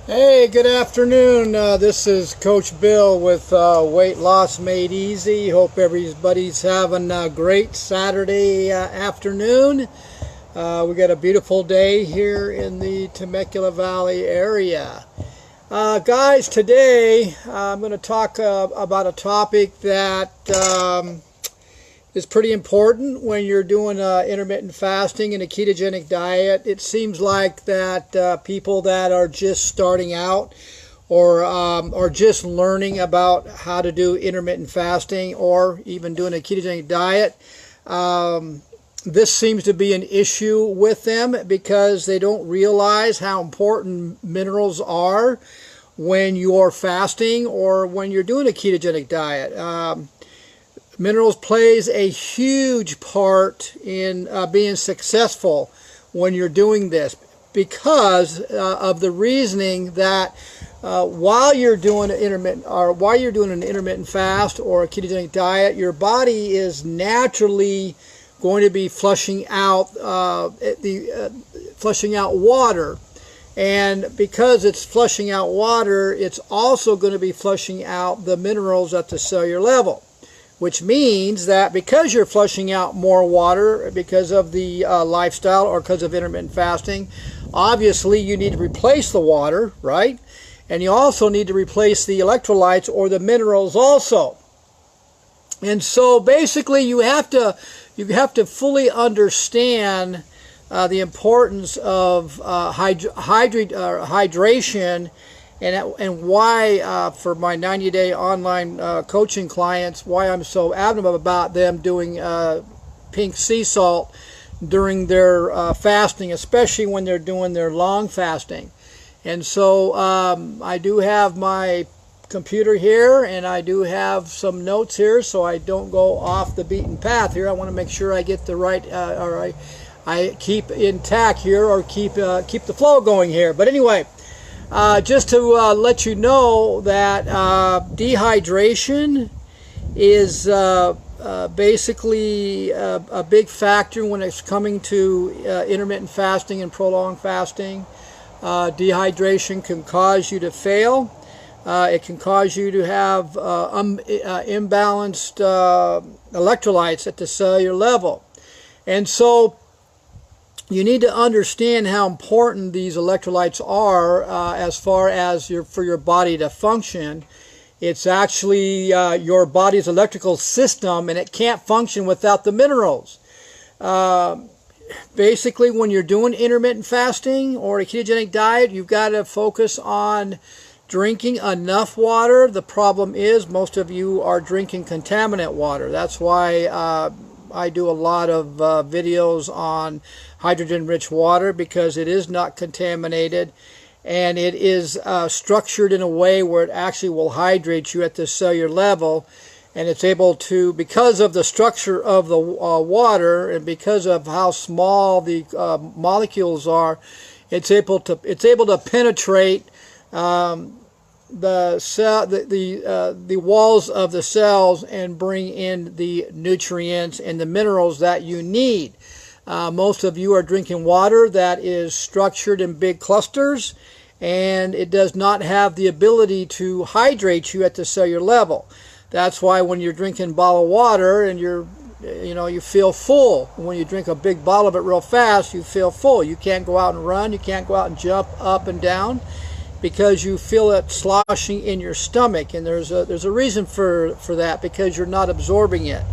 Hey, good afternoon. This is Coach Bill with Weight Loss Made Easy. Hope everybody's having a great Saturday afternoon. We got a beautiful day here in the Temecula Valley area. Guys, today I'm going to talk about a topic that is pretty important when you're doing intermittent fasting and a ketogenic diet. It seems like that people that are just starting out or are just learning about how to do intermittent fasting or even doing a ketogenic diet, this seems to be an issue with them because they don't realize how important minerals are when you're fasting or when you're doing a ketogenic diet. Minerals plays a huge part in being successful when you're doing this because of the reasoning that while you're doing an intermittent fast or a ketogenic diet, your body is naturally going to be flushing out water. And because it's flushing out water, it's also going to be flushing out the minerals at the cellular level. Which means that because you're flushing out more water because of the lifestyle or because of intermittent fasting, obviously you need to replace the water, right? And you also need to replace the electrolytes or the minerals also. And so basically you have to fully understand the importance of hydration. And why, for my 90-day online coaching clients, why I'm so adamant about them doing pink sea salt during their fasting, especially when they're doing their long fasting. And so I do have my computer here, and I do have some notes here, so I don't go off the beaten path here. I want to make sure I get the right, or I keep intact here, or keep the flow going here. But anyway. Just to let you know that dehydration is basically a big factor when it's coming to intermittent fasting and prolonged fasting. Dehydration can cause you to fail. It can cause you to have imbalanced electrolytes at the cellular level. And so you need to understand how important these electrolytes are as far as for your body to function. It's actually your body's electrical system, and it can't function without the minerals. Basically, when you're doing intermittent fasting or a ketogenic diet, you've got to focus on drinking enough water. The problem is most of you are drinking contaminant water. That's why I do a lot of videos on hydrogen-rich water, because it is not contaminated and it is structured in a way where it actually will hydrate you at the cellular level, and it's able to, because of the structure of the water and because of how small the molecules are, it's able to penetrate the walls of the cells and bring in the nutrients and the minerals that you need. Most of you are drinking water that is structured in big clusters, and it does not have the ability to hydrate you at the cellular level. That's why when you're drinking bottled water and you feel full. When you drink a big bottle of it real fast, you feel full. You can't go out and run. You can't go out and jump up and down, because you feel it sloshing in your stomach, and there's a reason for that, because you're not absorbing it.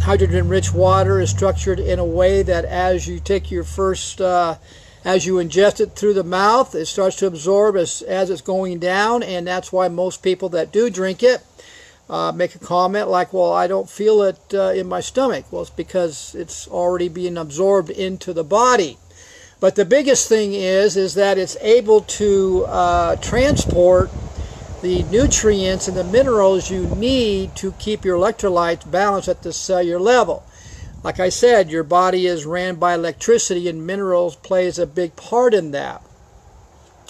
Hydrogen-rich water is structured in a way that as you take your first, as you ingest it through the mouth, it starts to absorb as it's going down, and that's why most people that do drink it make a comment like, well, I don't feel it in my stomach. Well, it's because it's already being absorbed into the body. But the biggest thing is that it's able to transport the nutrients and the minerals you need to keep your electrolytes balanced at the cellular level. Like I said, your body is ran by electricity, and minerals plays a big part in that.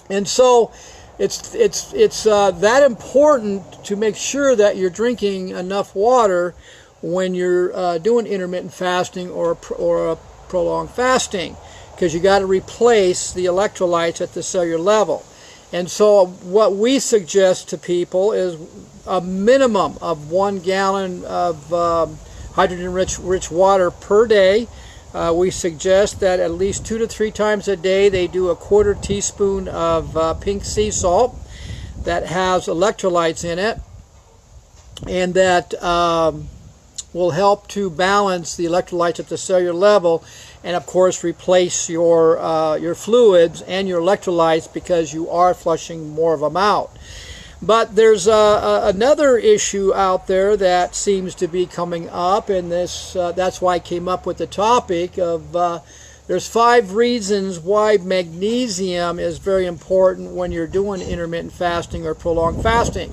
And so it's that important to make sure that you're drinking enough water when you're doing intermittent fasting or a prolonged fasting, because you got to replace the electrolytes at the cellular level. And so what we suggest to people is a minimum of 1 gallon of hydrogen-rich water per day. We suggest that at least 2 to 3 times a day they do a 1/4 teaspoon of pink sea salt that has electrolytes in it, and that will help to balance the electrolytes at the cellular level, and of course replace your fluids and your electrolytes, because you are flushing more of them out. But there's another issue out there that seems to be coming up, and that's why I came up with the topic of there's 5 reasons why magnesium is very important when you're doing intermittent fasting or prolonged fasting.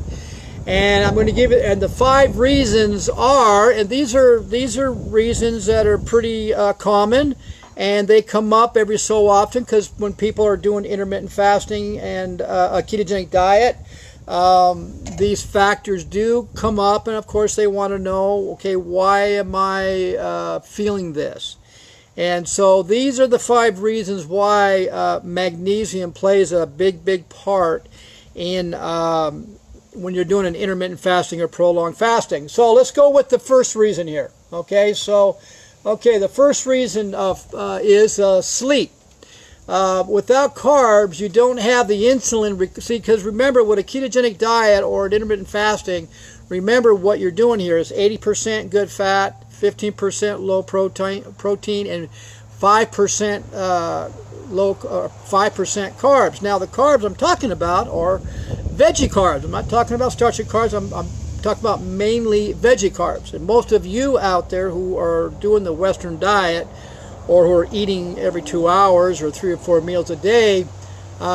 And I'm going to give it, and the 5 reasons are, and these are reasons that are pretty common, and they come up every so often, because when people are doing intermittent fasting and a ketogenic diet, these factors do come up, and of course they want to know, okay, why am I feeling this? And so these are the 5 reasons why magnesium plays a big part in when you're doing an intermittent fasting or prolonged fasting. So let's go with the first reason here. Okay, so the first reason is sleep. Without carbs, you don't have the insulin. See, because remember, with a ketogenic diet or an intermittent fasting, remember what you're doing here is 80% good fat, 15% low protein, and 5% 5% carbs. Now, the carbs I'm talking about are veggie carbs. I'm not talking about starchy carbs. I'm talking about mainly veggie carbs. And most of you out there who are doing the Western diet, or who are eating every 2 hours or 3 or 4 meals a day,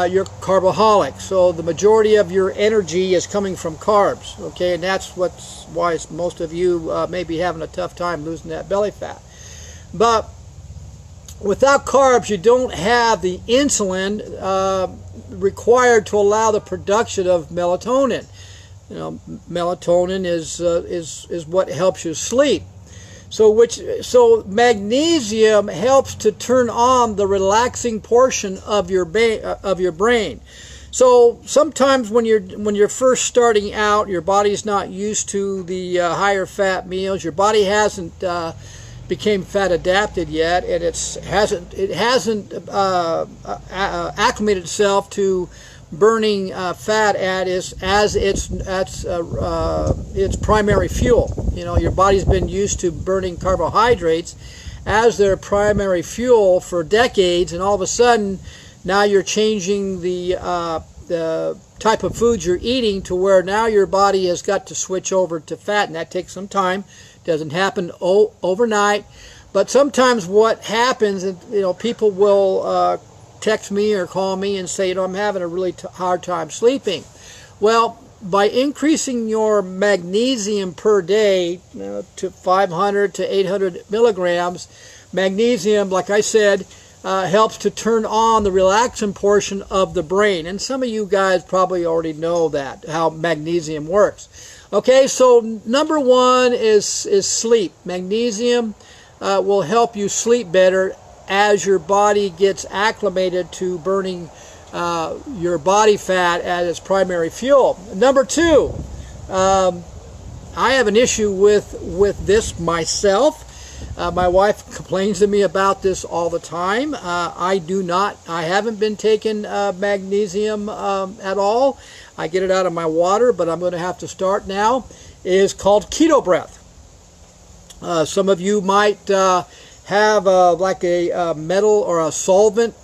you're carboholic. So the majority of your energy is coming from carbs. Okay, and that's why most of you may be having a tough time losing that belly fat. But without carbs, you don't have the insulin required to allow the production of melatonin. You know, melatonin is what helps you sleep. So magnesium helps to turn on the relaxing portion of your brain. So sometimes when you're first starting out, your body's not used to the higher fat meals. Your body hasn't became fat adapted yet, and it hasn't acclimated itself to burning fat as its primary fuel. You know, your body's been used to burning carbohydrates as their primary fuel for decades, and all of a sudden now you're changing the type of foods you're eating to where now your body has got to switch over to fat, and that takes some time. Doesn't happen overnight, but sometimes what happens, you know, people will text me or call me and say, you know, I'm having a really hard time sleeping. Well, by increasing your magnesium per day, you know, to 500 to 800 milligrams, magnesium, like I said, helps to turn on the relaxing portion of the brain. And some of you guys probably already know that, how magnesium works. Okay, so number 1 is sleep. Magnesium will help you sleep better as your body gets acclimated to burning your body fat as its primary fuel. Number 2, I have an issue with this myself. My wife complains to me about this all the time. I haven't been taking magnesium at all. I get it out of my water, but I'm going to have to start now. It is called keto breath. Some of you might have like a metal or a solvent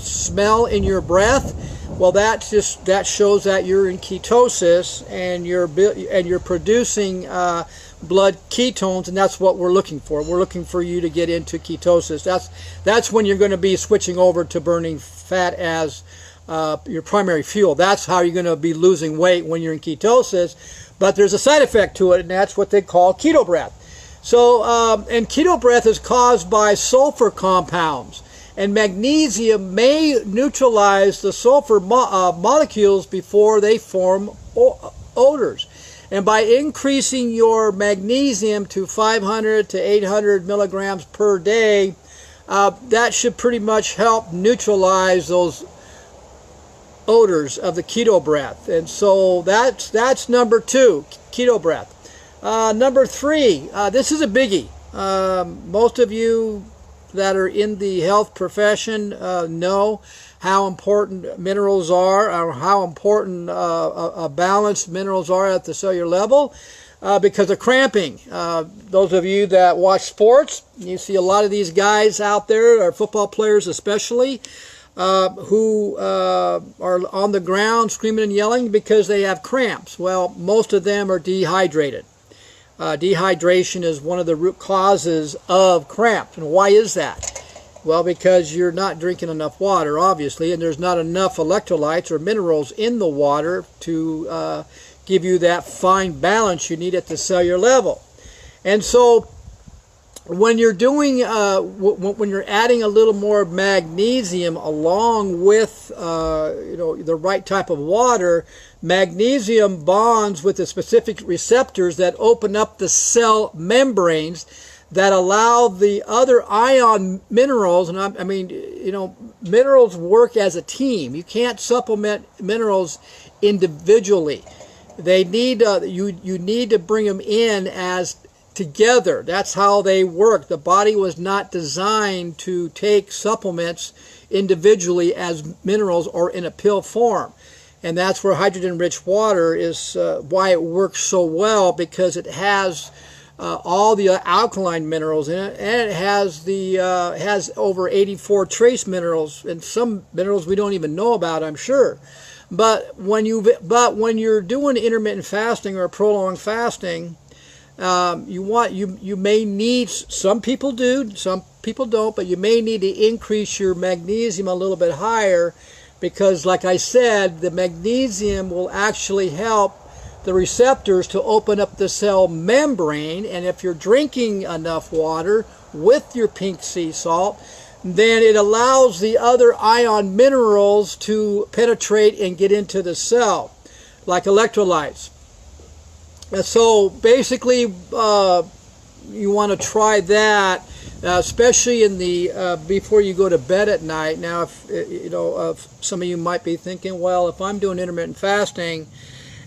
smell in your breath. Well, that shows that you're in ketosis, and you're producing blood ketones, and that's what we're looking for. We're looking for you to get into ketosis. That's when you're going to be switching over to burning fat as your primary fuel. That's how you're going to be losing weight when you're in ketosis. But there's a side effect to it, and that's what they call keto breath. So, and keto breath is caused by sulfur compounds, and magnesium may neutralize the sulfur molecules before they form odors. And by increasing your magnesium to 500 to 800 milligrams per day, that should pretty much help neutralize those odors of the keto breath. And so that's number 2, keto breath. Number 3, this is a biggie. Most of you that are in the health profession know how important minerals are, or how important balanced minerals are at the cellular level because of cramping. Those of you that watch sports, you see a lot of these guys out there, or football players especially, who are on the ground screaming and yelling because they have cramps. Well, most of them are dehydrated. Dehydration is one of the root causes of cramps. And why is that? Well, because you're not drinking enough water, obviously, and there's not enough electrolytes or minerals in the water to give you that fine balance you need at the cellular level. And so when you're doing, when you're adding a little more magnesium along with, the right type of water, magnesium bonds with the specific receptors that open up the cell membranes that allow the other ion minerals, and I mean, minerals work as a team. You can't supplement minerals individually. They need, you need to bring them in as together. That's how they work. The body was not designed to take supplements individually as minerals or in a pill form. And that's where hydrogen-rich water is why it works so well, because it has all the alkaline minerals in it, and it has has over 84 trace minerals, and some minerals we don't even know about, I'm sure. But when you're doing intermittent fasting or prolonged fasting, you may need, some people do, some people don't, but you may need to increase your magnesium a little bit higher, because like I said, the magnesium will actually help the receptors to open up the cell membrane. And if you're drinking enough water with your pink sea salt, then it allows the other ion minerals to penetrate and get into the cell, like electrolytes. So basically, you want to try that, especially in the before you go to bed at night. Now, if some of you might be thinking, well, if I'm doing intermittent fasting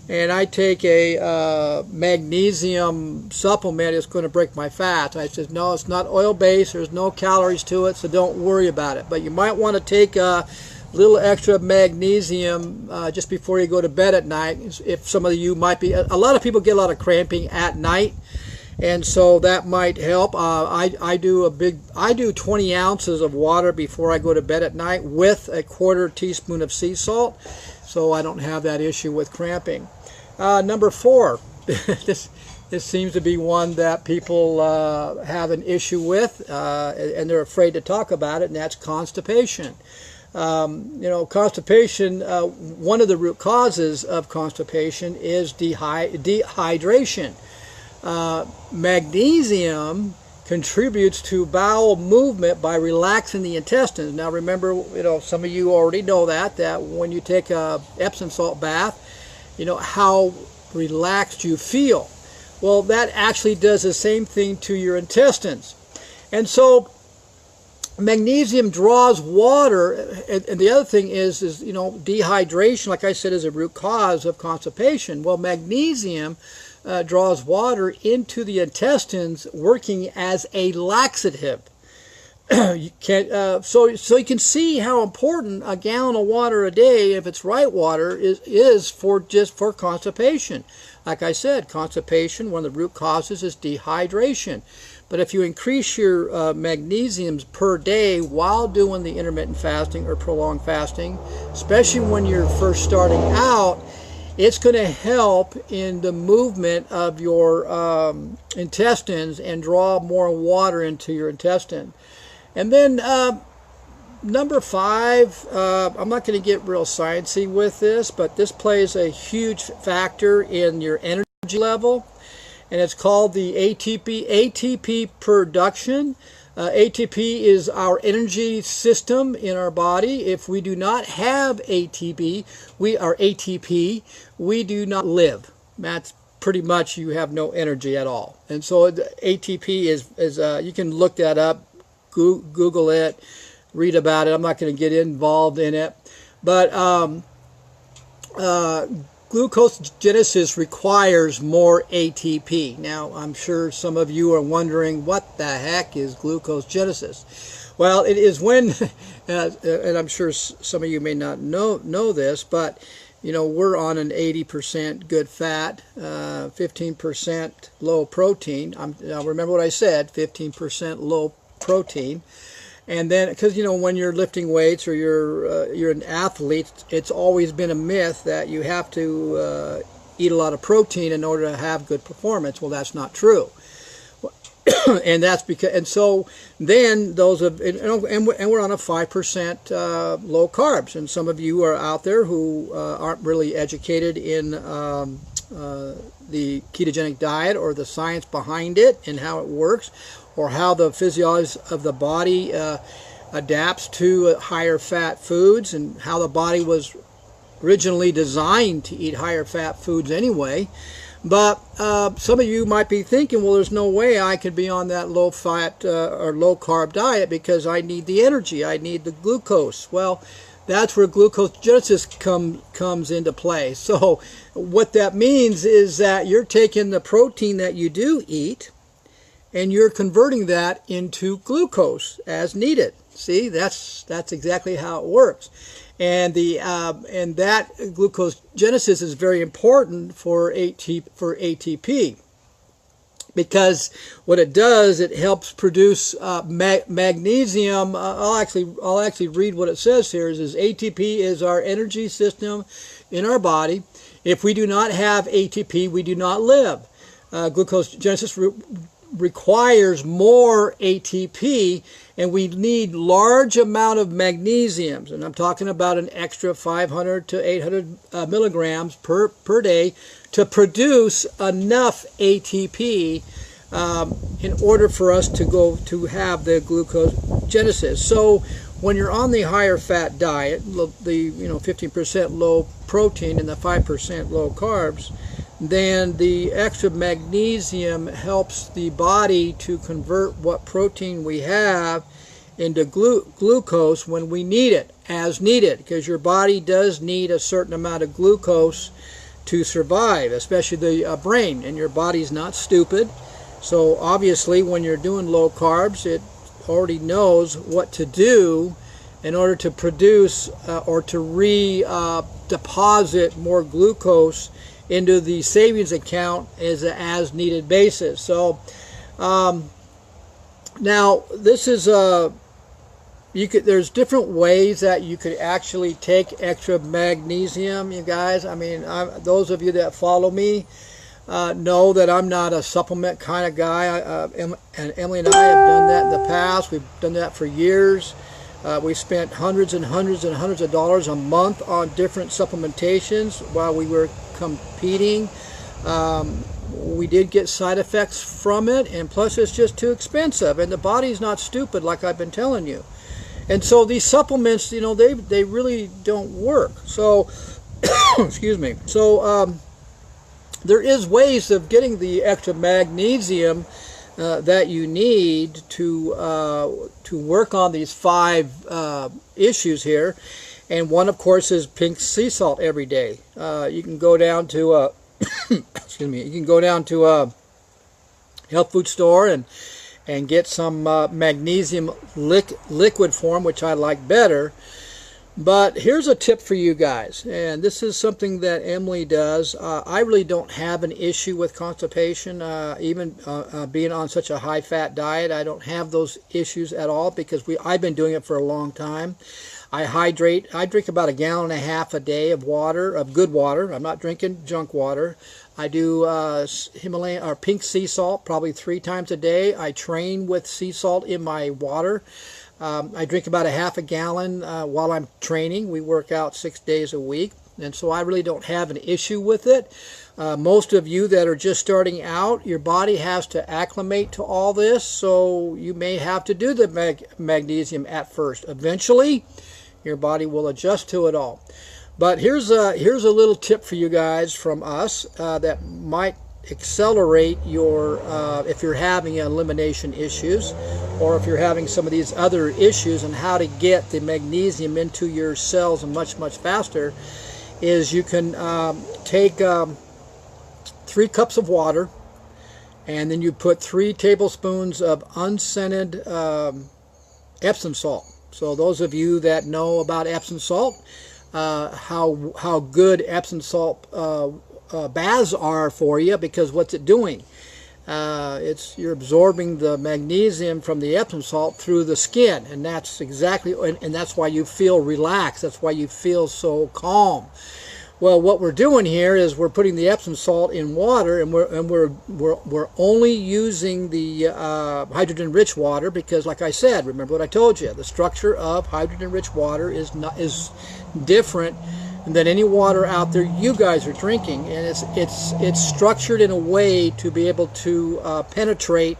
and I take a magnesium supplement, it's going to break my fat. I said, no, it's not oil-based. There's no calories to it, so don't worry about it. But you might want to take a little extra magnesium just before you go to bed at night. If some of you might be, a lot of people get a lot of cramping at night, and so that might help. I do 20 ounces of water before I go to bed at night with a 1/4 teaspoon of sea salt, so I don't have that issue with cramping. Number 4, this seems to be one that people have an issue with, and they're afraid to talk about it, and that's constipation. Constipation, one of the root causes of constipation is dehydration. Magnesium contributes to bowel movement by relaxing the intestines. Now remember, some of you already know that when you take a Epsom salt bath, how relaxed you feel. Well, that actually does the same thing to your intestines. And so magnesium draws water, and the other thing is dehydration, like I said, is a root cause of constipation. Well, magnesium draws water into the intestines, working as a laxative. So you can see how important a gallon of water a day, if it's right water, is for constipation. Like I said, constipation, one of the root causes is dehydration. But if you increase your magnesiums per day while doing the intermittent fasting or prolonged fasting, especially when you're first starting out, it's going to help in the movement of your intestines and draw more water into your intestine. And then number 5, I'm not going to get real sciencey with this, but this plays a huge factor in your energy level, and it's called the ATP production. ATP is our energy system in our body. If we do not have ATP, we do not live. That's pretty much, you have no energy at all. And so the ATP is you can look that up, Google it, read about it. I'm not going to get involved in it. But glucogenesis requires more ATP. Now, I'm sure some of you are wondering, what the heck is glucogenesis? Well, it is when, and I'm sure some of you may not know this, but you know, we're on an 80% good fat, 15% low protein. Now remember what I said, 15% low protein. And then, because you know, when you're lifting weights or you're an athlete, it's always been a myth that you have to eat a lot of protein in order to have good performance. Well, that's not true. And that's because, and so then those of, and we're on a 5% low carbs, and some of you are out there who aren't really educated in the ketogenic diet or the science behind it and how it works, or how the physiology of the body adapts to higher fat foods, and how the body was originally designed to eat higher fat foods anyway. But some of you might be thinking, well, there's no way I could be on that low fat or low carb diet because I need the energy, I need the glucose. Well, that's where glucogenesis comes into play. So what that means is that you're taking the protein that you do eat and you're converting that into glucose as needed. See, that's exactly how it works. And that glucogenesis is very important for ATP, because what it does, it helps produce magnesium. I'll actually read what it says here. Is ATP is our energy system in our body. If we do not have ATP, we do not live. Glucogenesis requires more ATP, and we need large amount of magnesiums, and I'm talking about an extra 500 to 800 milligrams per day to produce enough ATP in order for us to have the glucogenesis. So when you're on the higher fat diet, the 15% low protein and the 5% low carbs, then the extra magnesium helps the body to convert what protein we have into glucose when we need it, as needed, because your body does need a certain amount of glucose to survive, especially the brain, and your body's not stupid. So obviously when you're doing low carbs, it already knows what to do in order to produce or to deposit more glucose into the savings account as needed basis. So now this is there's different ways that you could actually take extra magnesium, you guys. I mean, those of you that follow me know that I'm not a supplement kind of guy. And Emily and I have done that in the past. We've done that for years. We spent hundreds and hundreds and hundreds of dollars a month on different supplementations while we were competing. We did get side effects from it, and plus it's just too expensive, and the body's not stupid, like I've been telling you. And so these supplements, you know, they really don't work. So excuse me. So there is ways of getting the extra magnesium that you need to work on these 5 issues here. And one, of course, is pink sea salt every day. You can go down to excuse me. You can go down to a health food store and get some magnesium liquid form, which I like better. But here's a tip for you guys, and this is something that Emily does. I really don't have an issue with constipation, even being on such a high-fat diet. I don't have those issues at all because I've been doing it for a long time. I hydrate. I drink about 1.5 gallons a day of water, of good water. I'm not drinking junk water. I do Himalayan or pink sea salt probably 3 times a day. I train with sea salt in my water. I drink about 0.5 gallon while I'm training. We work out 6 days a week, and so I really don't have an issue with it. Most of you that are just starting out, your body has to acclimate to all this, so you may have to do the magnesium at first. Eventually, your body will adjust to it all. But here's a little tip for you guys from us that might accelerate your if you're having elimination issues, or if you're having some of these other issues, and how to get the magnesium into your cells much faster. is you can take 3 cups of water, and then you put 3 tablespoons of unscented Epsom salt. So those of you that know about Epsom salt, how good Epsom salt baths are for you, because what's it doing? You're absorbing the magnesium from the Epsom salt through the skin, and that's exactly, and that's why you feel relaxed. That's why you feel so calm. Well, what we're doing here is we're putting the Epsom salt in water, and we're only using the hydrogen-rich water because, like I said, remember what I told you, the structure of hydrogen-rich water is different than any water out there you guys are drinking, and it's structured in a way to be able to penetrate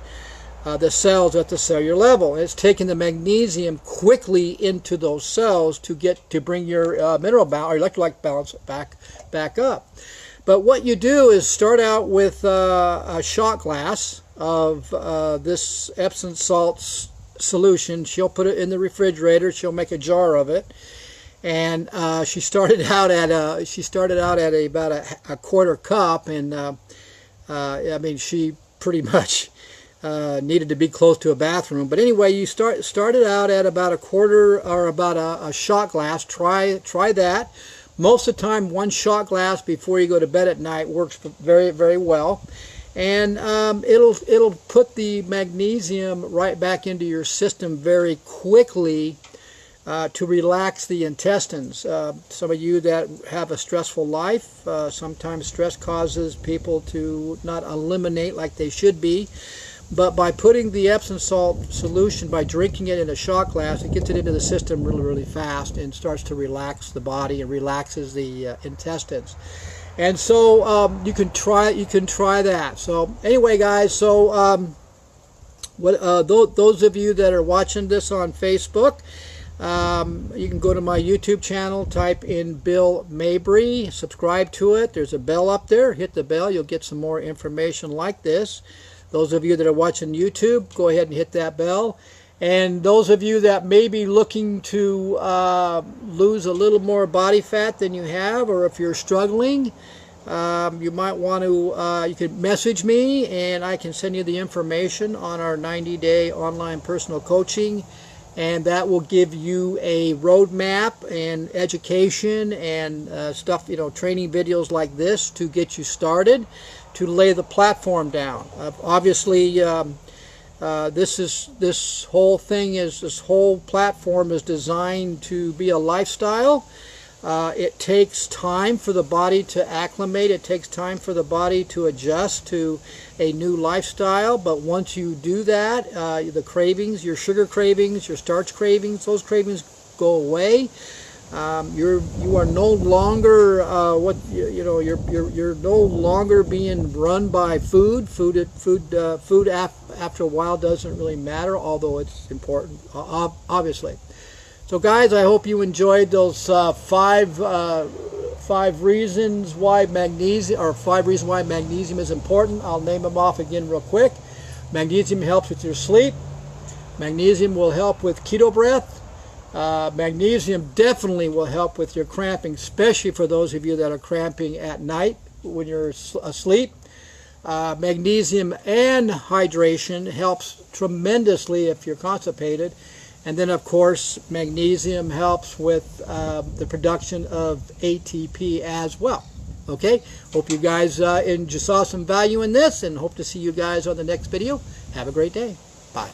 the cells at the cellular level. It's taking the magnesium quickly into those cells to bring your mineral balance or electrolyte balance back up. But what you do is start out with a shot glass of this Epsom salt solution. She'll put it in the refrigerator. She'll make a jar of it. And she started out at about a quarter cup, and I mean, she pretty much needed to be close to a bathroom. But anyway, you started out at about a quarter or about a shot glass. Try that. Most of the time, 1 shot glass before you go to bed at night works very, very well, and it'll put the magnesium right back into your system very quickly. To relax the intestines. Some of you that have a stressful life, sometimes stress causes people to not eliminate like they should be, but by putting the Epsom salt solution, by drinking it in a shot glass, it gets it into the system really, really fast and starts to relax the body and relaxes the intestines. And so you can try that. So anyway, guys, so those of you that are watching this on Facebook, you can go to my YouTube channel, type in Bill Mabry, subscribe to it. There's a bell up there. Hit the bell. You'll get some more information like this. Those of you that are watching YouTube, go ahead and hit that bell. And those of you that may be looking to lose a little more body fat than you have, or if you're struggling, you might want to, you could message me and I can send you the information on our 90-day online personal coaching. And that will give you a roadmap and education and stuff, training videos like this to get you started, to lay the platform down. Obviously, this whole platform is designed to be a lifestyle. It takes time for the body to acclimate. It takes time for the body to adjust to a new lifestyle. But once you do that, the cravings, your sugar cravings, your starch cravings, those cravings go away. You are no longer you're no longer being run by food. Food after a while doesn't really matter, although it's important, obviously. So guys, I hope you enjoyed those 5 reasons why magnesium, or 5 reasons why magnesium is important. I'll name them off again real quick. Magnesium helps with your sleep. Magnesium will help with keto breath. Magnesium definitely will help with your cramping, especially for those of you that are cramping at night when you're asleep. Magnesium and hydration helps tremendously if you're constipated. And then, of course, magnesium helps with the production of ATP as well. Okay? Hope you guys saw some value in this, and hope to see you guys on the next video. Have a great day. Bye.